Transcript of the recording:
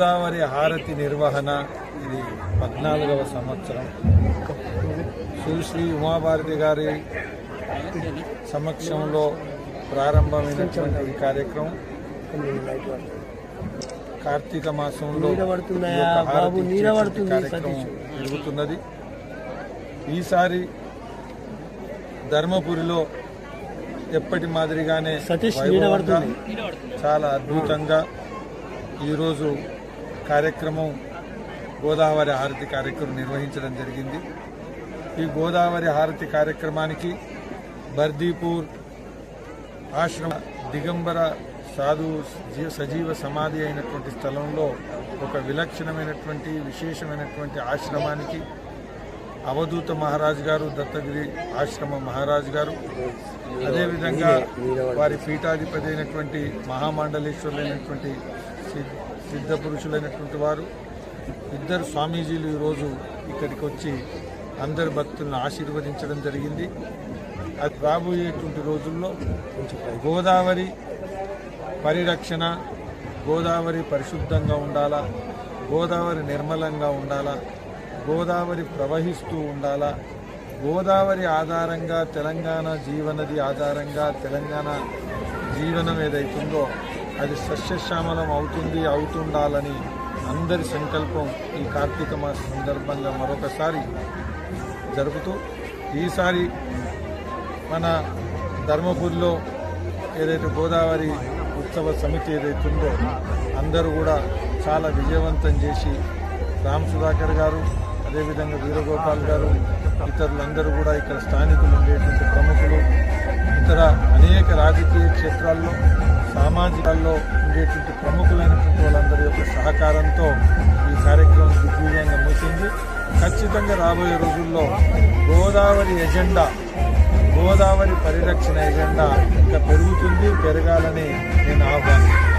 గోదావరి హారతి నిర్వహణ ఇది 14వ సంవత్సరం. శ్రీ ఉమాభారతి గారి సమక్షంలో ప్రారంభమైనటువంటి ఈ కార్యక్రమం కార్తీక మాసంలో కార్యక్రమం జరుగుతున్నది. ఈసారి ధర్మపురిలో ఎప్పటి మాదిరిగానే చాలా అద్భుతంగా ఈరోజు కార్యక్రమం గోదావరి హారతి కార్యక్రమం నిర్వహించడం జరిగింది. ఈ గోదావరి హారతి కార్యక్రమానికి బర్దీపూర్ ఆశ్రమ దిగంబర సాధు సజీవ సమాధి అయినటువంటి స్థలంలో ఒక విలక్షణమైనటువంటి విశేషమైనటువంటి ఆశ్రమానికి అవధూత మహారాజు గారు, దత్తగిరి ఆశ్రమ మహారాజు గారు, అదేవిధంగా వారి పీఠాధిపతి అయినటువంటి మహామండలేశ్వరులైనటువంటి సిద్ధ పురుషులైనటువంటి వారు ఇద్దరు స్వామీజీలు ఈరోజు ఇక్కడికి వచ్చి అందరి భక్తులను ఆశీర్వదించడం జరిగింది. అది రాబోయేటువంటి రోజుల్లో గోదావరి పరిరక్షణ, గోదావరి పరిశుద్ధంగా ఉండాలా, గోదావరి నిర్మలంగా ఉండాలా, గోదావరి ప్రవహిస్తూ ఉండాలా, గోదావరి ఆధారంగా తెలంగాణ జీవనది ఆధారంగా తెలంగాణ జీవనం ఏదైతుందో అది సస్యశ్యామలం అవుతుండాలని అందరి సంకల్పం ఈ కార్తీక మాస సందర్భంగా మరొకసారి జరుపుతూ ఈసారి మన ధర్మపురిలో ఏదైతే గోదావరి ఉత్సవ సమితి ఏదైతుందో అందరూ కూడా చాలా విజయవంతం చేసి రామ్ సుధాకర్ గారు, అదేవిధంగా వీరగోపాల్ గారు, ఇతరులందరూ కూడా ఇక్కడ స్థానికులు ఉండేటువంటి ప్రముఖులు, ఇతర అనేక రాజకీయ క్షేత్రాల్లో సామాజికాల్లో ఉండేటువంటి ప్రముఖులైనటువంటి వాళ్ళందరి యొక్క సహకారంతో ఈ కార్యక్రమం దిగ్విజయంగా ముగిసింది. ఖచ్చితంగా రాబోయే రోజుల్లో గోదావరి ఎజెండా, గోదావరి పరిరక్షణ ఎజెండా ఇంకా పెరుగుతుంది, పెరగాలని నేను ఆహ్వానిస్తున్నాను.